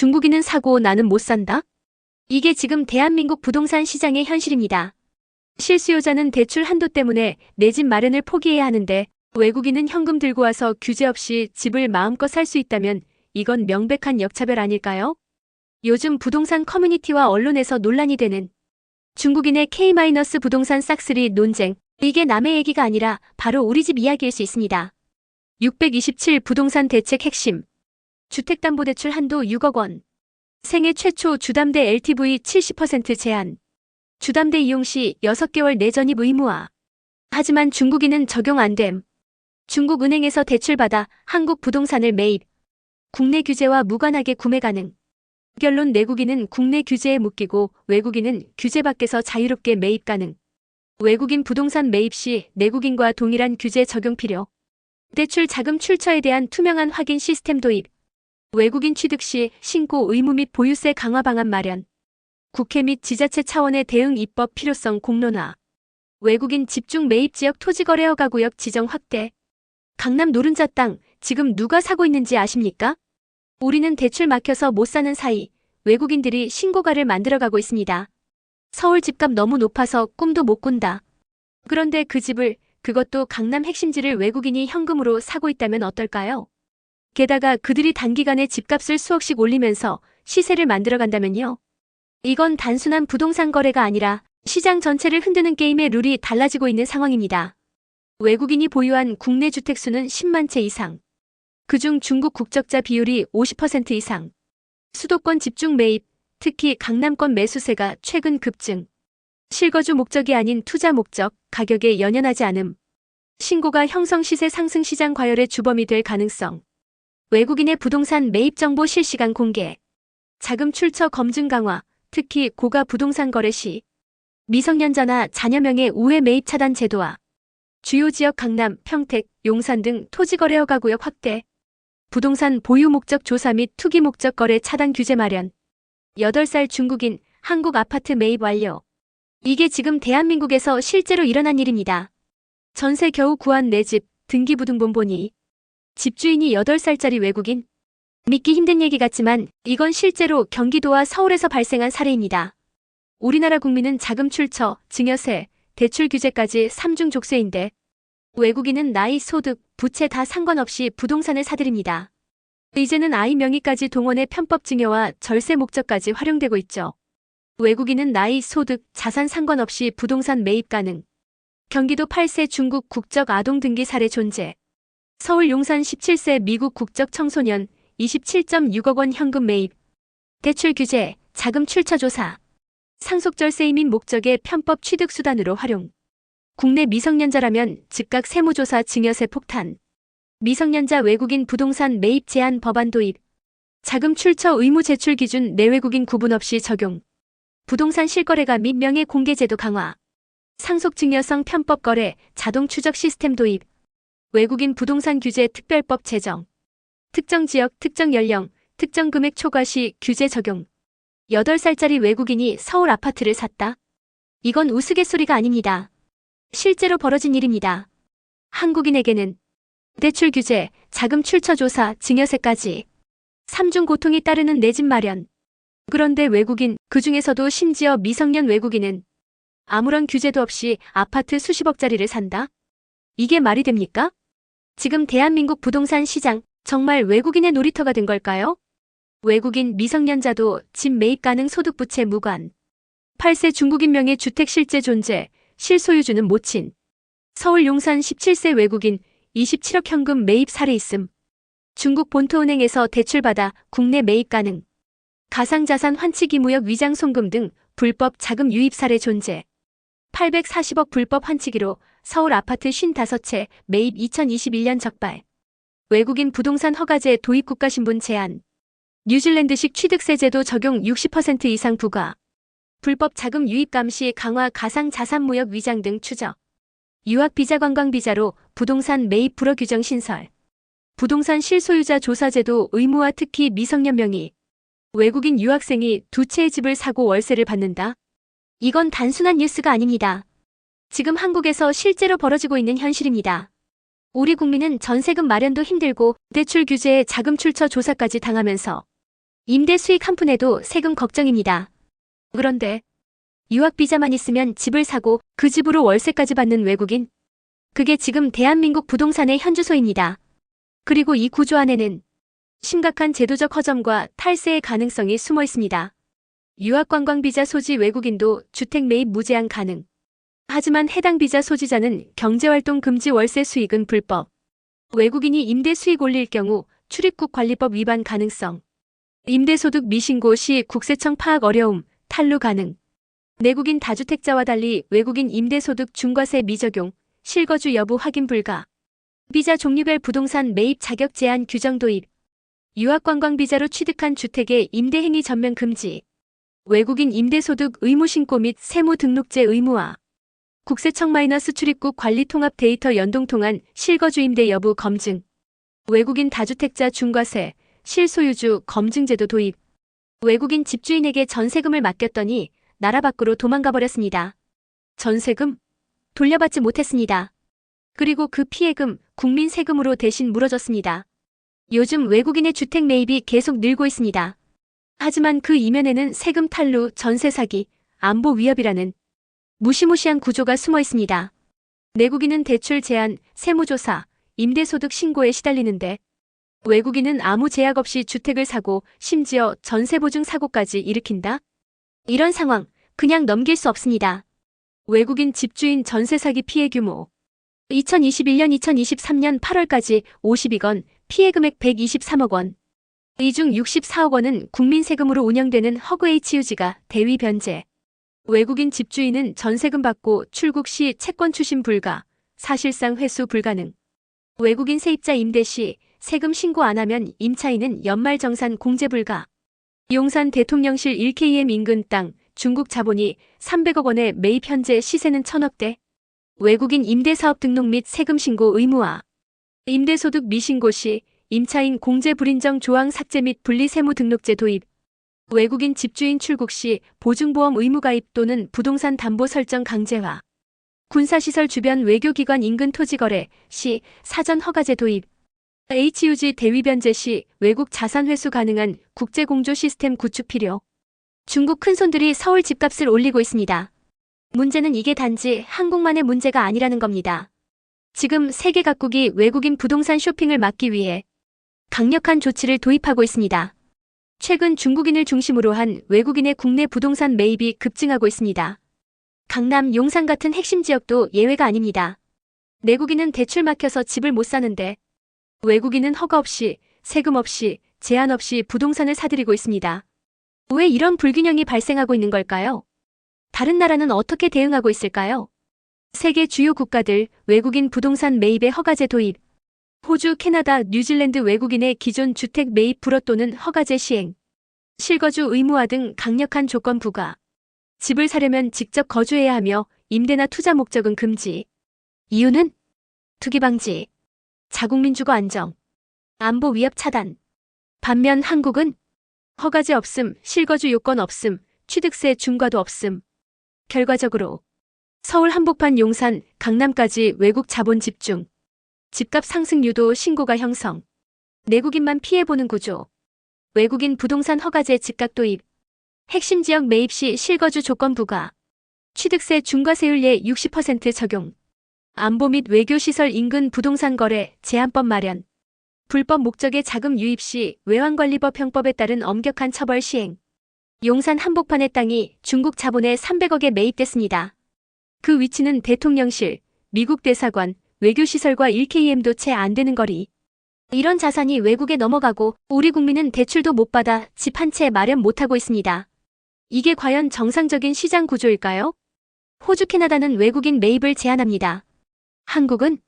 중국인은 사고 나는 못 산다? 이게 지금 대한민국 부동산 시장의 현실입니다. 실수요자는 대출 한도 때문에 내 집 마련을 포기해야 하는데 외국인은 현금 들고 와서 규제 없이 집을 마음껏 살 수 있다면 이건 명백한 역차별 아닐까요? 요즘 부동산 커뮤니티와 언론에서 논란이 되는 중국인의 K-부동산 싹쓸이 논쟁. 이게 남의 얘기가 아니라 바로 우리 집 이야기일 수 있습니다. 627 부동산 대책 핵심. 주택담보대출 한도 6억 원. 생애 최초 주담대 LTV 70% 제한. 주담대 이용 시 6개월 내 전입 의무화. 하지만 중국인은 적용 안 됨. 중국 은행에서 대출받아 한국 부동산을 매입. 국내 규제와 무관하게 구매 가능. 결론 내국인은 국내 규제에 묶이고 외국인은 규제 밖에서 자유롭게 매입 가능. 외국인 부동산 매입 시 내국인과 동일한 규제 적용 필요. 대출 자금 출처에 대한 투명한 확인 시스템 도입. 외국인 취득 시 신고 의무 및 보유세 강화 방안 마련. 국회 및 지자체 차원의 대응 입법 필요성 공론화. 외국인 집중 매입 지역 토지거래 허가구역 지정 확대. 강남 노른자 땅 지금 누가 사고 있는지 아십니까? 우리는 대출 막혀서 못 사는 사이 외국인들이 신고가를 만들어가고 있습니다. 서울 집값 너무 높아서 꿈도 못 꾼다. 그런데 그 집을, 그것도 강남 핵심지를 외국인이 현금으로 사고 있다면 어떨까요? 게다가 그들이 단기간에 집값을 수억씩 올리면서 시세를 만들어간다면요. 이건 단순한 부동산 거래가 아니라 시장 전체를 흔드는 게임의 룰이 달라지고 있는 상황입니다. 외국인이 보유한 국내 주택 수는 10만 채 이상. 그중 중국 국적자 비율이 50% 이상. 수도권 집중 매입, 특히 강남권 매수세가 최근 급증. 실거주 목적이 아닌 투자 목적, 가격에 연연하지 않음. 신고가 형성 시세 상승 시장 과열의 주범이 될 가능성. 외국인의 부동산 매입 정보 실시간 공개. 자금 출처 검증 강화, 특히 고가 부동산 거래 시. 미성년자나 자녀명의 우회 매입 차단 제도화. 주요 지역 강남, 평택, 용산 등 토지거래 허가구역 확대. 부동산 보유 목적 조사 및 투기 목적 거래 차단 규제 마련. 8살 중국인 한국 아파트 매입 완료. 이게 지금 대한민국에서 실제로 일어난 일입니다. 전세 겨우 구한 내 집, 등기부등본 보니 집주인이 8살짜리 외국인. 믿기 힘든 얘기 같지만 이건 실제로 경기도와 서울에서 발생한 사례입니다. 우리나라 국민은 자금 출처, 증여세, 대출 규제까지 3중 족쇄인데 외국인은 나이, 소득, 부채 다 상관없이 부동산을 사들입니다. 이제는 아이 명의까지 동원해 편법 증여와 절세 목적까지 활용되고 있죠. 외국인은 나이, 소득, 자산 상관없이 부동산 매입 가능. 경기도 8세 중국 국적 아동 등기 사례 존재. 서울 용산 17세 미국 국적 청소년 27.6억 원 현금 매입. 대출 규제, 자금 출처 조사. 상속절세 이민 목적의 편법 취득 수단으로 활용. 국내 미성년자라면 즉각 세무조사 증여세 폭탄. 미성년자 외국인 부동산 매입 제한 법안 도입. 자금 출처 의무 제출 기준 내외국인 구분 없이 적용. 부동산 실거래가 및 명예 공개 제도 강화. 상속 증여성 편법 거래 자동 추적 시스템 도입. 외국인 부동산 규제 특별법 제정. 특정 지역, 특정 연령, 특정 금액 초과 시 규제 적용. 8살짜리 외국인이 서울 아파트를 샀다. 이건 우스갯소리가 아닙니다. 실제로 벌어진 일입니다. 한국인에게는 대출 규제, 자금 출처 조사, 증여세까지 3중 고통이 따르는 내 집 마련. 그런데 외국인, 그중에서도 심지어 미성년 외국인은 아무런 규제도 없이 아파트 수십억짜리를 산다? 이게 말이 됩니까? 지금 대한민국 부동산 시장 정말 외국인의 놀이터가 된 걸까요? 외국인 미성년자도 집 매입 가능 소득 부채 무관. 8세 중국인 명의 주택 실제 존재, 실소유주는 모친. 서울 용산 17세 외국인 27억 현금 매입 사례 있음. 중국 본토은행에서 대출받아 국내 매입 가능. 가상자산 환치기무역 위장 송금 등 불법 자금 유입 사례 존재. 840억 불법 환치기로 서울 아파트 55채 매입 2021년 적발. 외국인 부동산 허가제 도입 국가신분 제한. 뉴질랜드식 취득세 제도 적용 60% 이상 부과. 불법 자금 유입 감시 강화 가상자산무역 위장 등 추적. 유학비자 관광비자로 부동산 매입 불허 규정 신설. 부동산 실소유자 조사제도 의무화 특히 미성년 명의. 외국인 유학생이 두 채의 집을 사고 월세를 받는다? 이건 단순한 뉴스가 아닙니다. 지금 한국에서 실제로 벌어지고 있는 현실입니다. 우리 국민은 전세금 마련도 힘들고 대출 규제에 자금 출처 조사까지 당하면서 임대 수익 한 푼에도 세금 걱정입니다. 그런데 유학비자만 있으면 집을 사고 그 집으로 월세까지 받는 외국인. 그게 지금 대한민국 부동산의 현주소입니다. 그리고 이 구조 안에는 심각한 제도적 허점과 탈세의 가능성이 숨어 있습니다. 유학관광비자 소지 외국인도 주택 매입 무제한 가능. 하지만 해당 비자 소지자는 경제활동 금지 월세 수익은 불법. 외국인이 임대 수익 올릴 경우 출입국 관리법 위반 가능성. 임대소득 미신고 시 국세청 파악 어려움, 탈루 가능. 내국인 다주택자와 달리 외국인 임대소득 중과세 미적용, 실거주 여부 확인 불가. 비자 종류별 부동산 매입 자격 제한 규정 도입. 유학관광비자로 취득한 주택의 임대행위 전면 금지. 외국인 임대소득 의무신고 및 세무등록제 의무화. 국세청 출입국 관리 통합 데이터 연동 통한 실거주 임대 여부 검증. 외국인 다주택자 중과세, 실소유주 검증제도 도입. 외국인 집주인에게 전세금을 맡겼더니 나라 밖으로 도망가 버렸습니다. 전세금? 돌려받지 못했습니다. 그리고 그 피해금, 국민 세금으로 대신 물어줬습니다. 요즘 외국인의 주택 매입이 계속 늘고 있습니다. 하지만 그 이면에는 세금 탈루, 전세 사기, 안보 위협이라는 무시무시한 구조가 숨어 있습니다. 내국인은 대출 제한, 세무조사, 임대소득 신고에 시달리는데 외국인은 아무 제약 없이 주택을 사고 심지어 전세보증 사고까지 일으킨다? 이런 상황 그냥 넘길 수 없습니다. 외국인 집주인 전세 사기 피해 규모 2021년 2023년 8월까지 52건, 피해 금액 123억 원. 이 중 64억 원은 국민 세금으로 운영되는 허그 HUG가 대위 변제. 외국인 집주인은 전세금 받고 출국 시 채권 추심 불가, 사실상 회수 불가능. 외국인 세입자 임대 시 세금 신고 안 하면 임차인은 연말정산 공제 불가. 용산 대통령실 1KM 인근 땅, 중국 자본이 300억 원에 매입 현재 시세는 1000억대. 외국인 임대사업 등록 및 세금 신고 의무화. 임대소득 미신고 시 임차인 공제 불인정 조항 삭제 및 분리 세무 등록제 도입. 외국인 집주인 출국 시 보증보험 의무 가입 또는 부동산 담보 설정 강제화. 군사시설 주변 외교기관 인근 토지 거래 시 사전 허가제 도입. HUG 대위 변제 시 외국 자산 회수 가능한 국제공조 시스템 구축 필요. 중국 큰손들이 서울 집값을 올리고 있습니다. 문제는 이게 단지 한국만의 문제가 아니라는 겁니다. 지금 세계 각국이 외국인 부동산 쇼핑을 막기 위해 강력한 조치를 도입하고 있습니다. 최근 중국인을 중심으로 한 외국인의 국내 부동산 매입이 급증하고 있습니다. 강남, 용산 같은 핵심 지역도 예외가 아닙니다. 내국인은 대출 막혀서 집을 못 사는데 외국인은 허가 없이, 세금 없이, 제한 없이 부동산을 사들이고 있습니다. 왜 이런 불균형이 발생하고 있는 걸까요? 다른 나라는 어떻게 대응하고 있을까요? 세계 주요 국가들 외국인 부동산 매입의 허가제 도입. 호주, 캐나다, 뉴질랜드 외국인의 기존 주택 매입 불허 또는 허가제 시행. 실거주 의무화 등 강력한 조건 부과. 집을 사려면 직접 거주해야 하며 임대나 투자 목적은 금지. 이유는 투기 방지, 자국민 주거 안정, 안보 위협 차단. 반면 한국은 허가제 없음, 실거주 요건 없음, 취득세 중과도 없음. 결과적으로 서울 한복판 용산, 강남까지 외국 자본 집중. 집값 상승 유도 신고가 형성. 내국인만 피해보는 구조. 외국인 부동산 허가제 즉각 도입. 핵심 지역 매입 시 실거주 조건 부과. 취득세 중과세율 예 60% 적용. 안보 및 외교시설 인근 부동산 거래 제한법 마련. 불법 목적의 자금 유입 시 외환관리법 형법에 따른 엄격한 처벌 시행. 용산 한복판의 땅이 중국 자본에 300억에 매입됐습니다. 그 위치는 대통령실, 미국 대사관, 외교시설과 1KM도 채 안 되는 거리. 이런 자산이 외국에 넘어가고 우리 국민은 대출도 못 받아 집 한 채 마련 못하고 있습니다. 이게 과연 정상적인 시장 구조일까요? 호주, 캐나다는 외국인 매입을 제한합니다. 한국은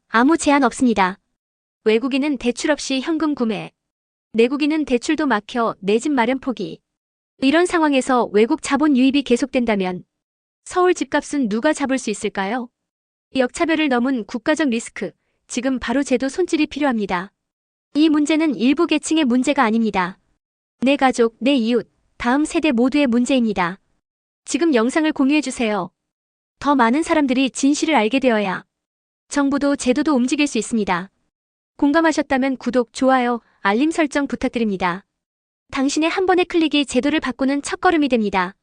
아무 제한 없습니다. 외국인은 대출 없이 현금 구매. 내국인은 대출도 막혀 내 집 마련 포기. 이런 상황에서 외국 자본 유입이 계속된다면 서울 집값은 누가 잡을 수 있을까요? 역차별을 넘은 국가적 리스크, 지금 바로 제도 손질이 필요합니다. 이 문제는 일부 계층의 문제가 아닙니다. 내 가족, 내 이웃, 다음 세대 모두의 문제입니다. 지금 영상을 공유해주세요. 더 많은 사람들이 진실을 알게 되어야 정부도 제도도 움직일 수 있습니다. 공감하셨다면 구독, 좋아요, 알림 설정 부탁드립니다. 당신의 한 번의 클릭이 제도를 바꾸는 첫걸음이 됩니다.